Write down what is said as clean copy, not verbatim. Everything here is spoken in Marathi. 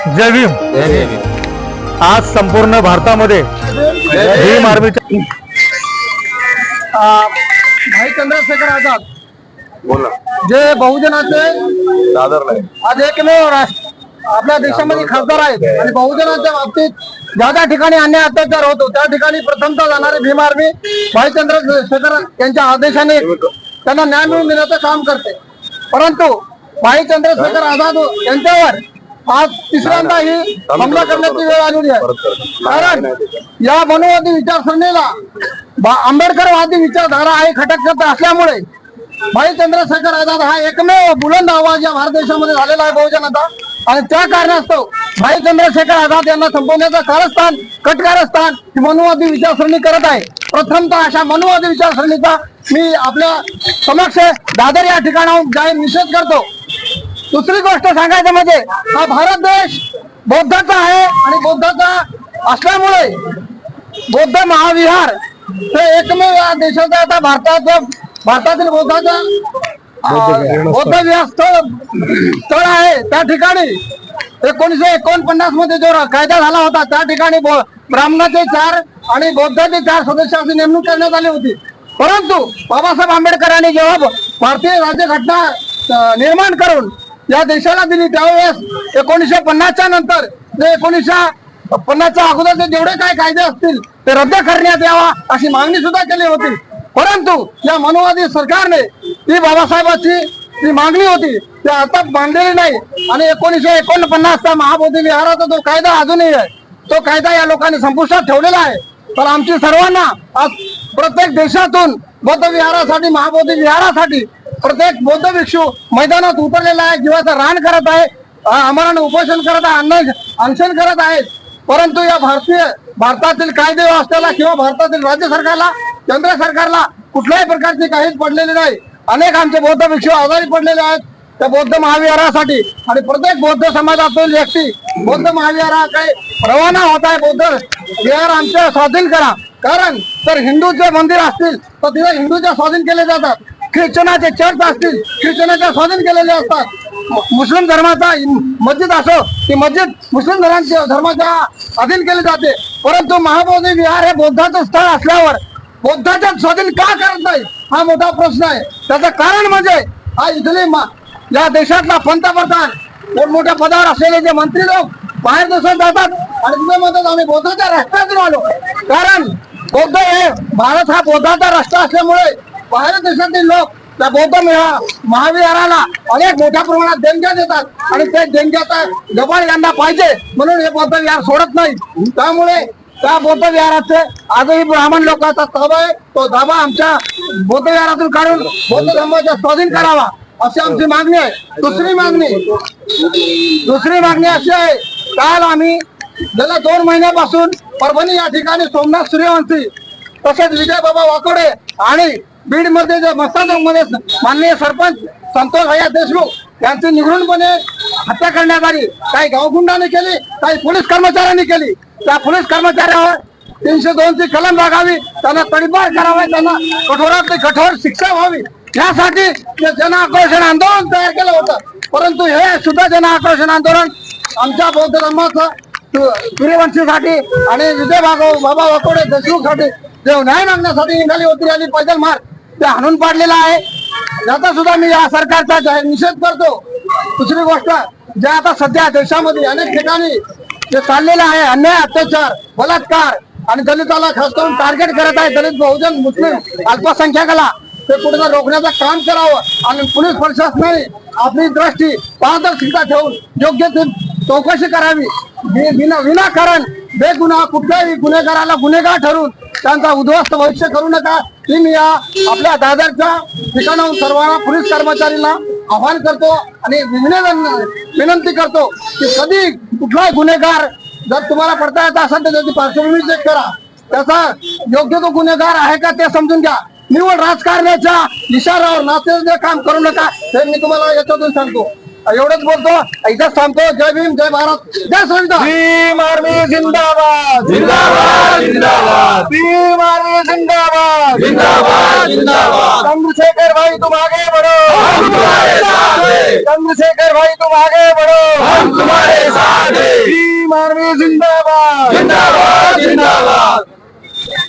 जय भीम। जय भीम। आज संपूर्ण भारतामध्ये भीम आर्मीच्या भाई चंद्रशेखर आझाद बोला जे बहुजनाचे दादरला आज एकमेव आपल्या देशामध्ये खासदार आहेत आणि बहुजनाच्या बाबतीत ज्या ज्या ठिकाणी अन्याय अत्याचार होतो त्या ठिकाणी प्रथमतः जाणारी भीम आर्मी भाई चंद्रशेखर यांच्या आदेशाने त्यांना न्याय मिळवून देण्याचं काम करते। परंतु भाई चंद्रशेखर आझाद यांच्यावर आज तिसऱ्यांदा ही हमला करण्याची वेळ आलेली आहे। कारण या मनोवादी विचारसरणीला आंबेडकरवादी विचारधारा आहे खटकत असल्यामुळे भाई चंद्रशेखर आझाद हा एकमेव बुलंद आवाज या भारत देशामध्ये झालेला आहे बहुजनाचा। आणि त्या कारणास्तव भाई चंद्रशेखर आझाद यांना संपवण्याचं कारस्थान ही मनोवादी विचारसरणी करत आहे। प्रथमतः अशा मनोवादी विचारसरणीचा मी आपल्या समक्ष दादर या ठिकाणाहून जाहीर निषेध करतो। दुसरी गोष्ट सांगायचं म्हणजे हा भारत देश बौद्धाचा आहे आणि बौद्धाचा असल्यामुळे बौद्ध महाविहार हे एकमेव या देशाचा आता भारतातील बौद्धाचा बौद्ध विहार स्थळ आहे। त्या ठिकाणी 1949 मध्ये जो कायदा झाला होता त्या ठिकाणी ब्राह्मणाचे 4 आणि बौद्धाचे 4 सदस्यांची नेमणूक करण्यात आली होती। परंतु बाबासाहेब आंबेडकरांनी जेव्हा भारतीय राज्यघटना निर्माण करून या देशाला दिली त्यावेळेस 1950च्या नंतर जे 1950च्या अगोदरचे जेवढे काही कायदे असतील ते रद्द करण्यात यावा अशी मागणी सुद्धा केली होती। परंतु या मनोवादी सरकारने ती बाबासाहेबांची जी मागणी होती ती आता मांडलेली नाही आणि 1949चा महाबोधी विहाराचा जो कायदा अजूनही आहे तो कायदा या लोकांनी संपुष्टात ठेवलेला आहे। तर आमची सर्वांना आज प्रत्येक देशातून बौद्ध विहारासाठी महाबोधी विहारासाठी प्रत्येक बौद्ध भिक्षू मैदानात उतरलेला आहे, जीवाचं रान करत आहे, आमरण उपोषण करत आहे, अनशन करत आहेत। परंतु या भारतातील कायदे व्यवस्थेला किंवा भारतातील राज्य सरकारला केंद्र सरकारला कुठल्याही प्रकारची काहीच पडलेली नाही। अनेक आमचे बौद्ध भिक्षू आजारी पडलेले आहेत त्या बौद्ध महाविहारासाठी आणि प्रत्येक बौद्ध समाजातील व्यक्ती बौद्ध महाविहाराकडे रवाना होत आहे। बौद्ध विहार आमच्या स्वाधीन करा, कारण तर हिंदूचे मंदिर असतील तर तिथे हिंदूच्या स्वाधीन केले जातात, ख्रिश्चनाचे चर्च असतील ख्रिश्चनाच्या स्वाधीन केलेले असतात, मुस्लिम धर्माचा मस्जिद असो ती मस्जिद मुस्लिम धर्माच्या अधीन केली जाते। परंतु महाबोधी विहार हे बौद्धाचं स्थळ असल्यावर बौद्धाच्या स्वाधीन का करत नाही हा मोठा प्रश्न आहे। त्याचं कारण म्हणजे हा इथले या देशातला पंतप्रधान मोठमोठ्या पदावर असलेले जे मंत्री लोक बाहेर देशात जातात आणि तिथे म्हणतात आम्ही बौद्धाच्या राष्ट्रातून आलो। कारण बौद्ध हे भारत हा बौद्धाचा राष्ट्र असल्यामुळे बाहेर देशातील लोक त्या बौद्ध महाविहाराला अनेक मोठ्या प्रमाणात देणग्या देतात आणि त्या देणग्याचा जबाब यांना पाहिजे म्हणून हे बौद्ध विहार सोडत नाही। त्यामुळे त्या बौद्ध विहाराचे आजही ब्राह्मण लोकांचा ताबा आहे, तो ताबा आमच्या बौद्ध विहारातून काढून बौद्ध धर्माचा स्वाधीन करावा अशी आमची मागणी आहे। दुसरी मागणी अशी आहे, काल आम्ही गेल्या 2 महिन्यापासून परभणी या ठिकाणी सोमनाथ सूर्यवंशी तसेच विजय बाबा वाकोडे आणि बीड मध्ये जे मस्ताजोगमध्ये माननीय सरपंच संतोष भैया देशमुख यांची निघूनपणे हत्या करण्यात आली। काही गावगुंडाने केली, काही पोलीस कर्मचाऱ्यांनी केली। त्या पोलीस कर्मचाऱ्यावर 302 ची कलम लागावी, त्यांना तडीपार करावा, त्यांना कठोरातली कठोर शिक्षा व्हावी यासाठी जन आक्रोशन आंदोलन तयार केलं होतं। परंतु हे सुद्धा जन आक्रोशन आंदोलन आमच्या बौद्ध धर्माचं सूर्यवंशीसाठी आणि विजय बाबा वाकोडे देशमुखसाठी जे न्याय मागण्यासाठी निघाली होती आणि पैदल मार्ग ते हाणून पाडलेला आहे। याचा सुद्धा मी या सरकारचा जाहीर निषेध करतो। दुसरी गोष्ट जे आता सध्या देशामध्ये अनेक ठिकाणी जे चाललेला आहे अन्याय अत्याचार बलात्कार आणि दलिताला खास करून टार्गेट करत आहे, दलित बहुजन मुस्लिम अल्पसंख्याकाला ते कुठेतरी रोखण्याचं काम करावं आणि पोलीस प्रशासनाने आपली दृष्टी पारदर्शकता ठेवून योग्य ती चौकशी करावी। विनाकारण बेगुन्हा कुठल्याही गुन्हेगाराला गुन्हेगार ठरवून त्यांचा उद्ध्वस्त भविष्य करू नका ही मी या आपल्या दादरच्या ठिकाणाहून सर्वांना पोलीस कर्मचाऱ्यांना आवाहन करतो आणि विनंती करतो की कधी कुठलाही गुन्हेगार जर तुम्हाला पडता येत असेल तर त्याची पार्श्वभूमी चेक करा, त्याचा योग्य तो गुन्हेगार आहे का ते समजून घ्या। निवड राजकारणाच्या इशाऱ्यावर नाचण्याचे काम करू नका हे मी तुम्हाला याच्यातून सांगतो। एवढंच बोलतो, इथंच थांबतो। जय भीम, जय भारत, जय संविधान। भीम आर्मी जिंदाबाद जिंदाबाद जिंदाबाद। भीम आर्मी जिंदाबाद जिंदाबाद जिंदाबाद। चंद्रशेखर भाई तुम आगे बढ़ो, हम तुम्हारे साथ हैं। चंद्रशेखर भाई तुम आगे बढ़ो, हम तुम्हारे जिंदाबाद जिंदाबाद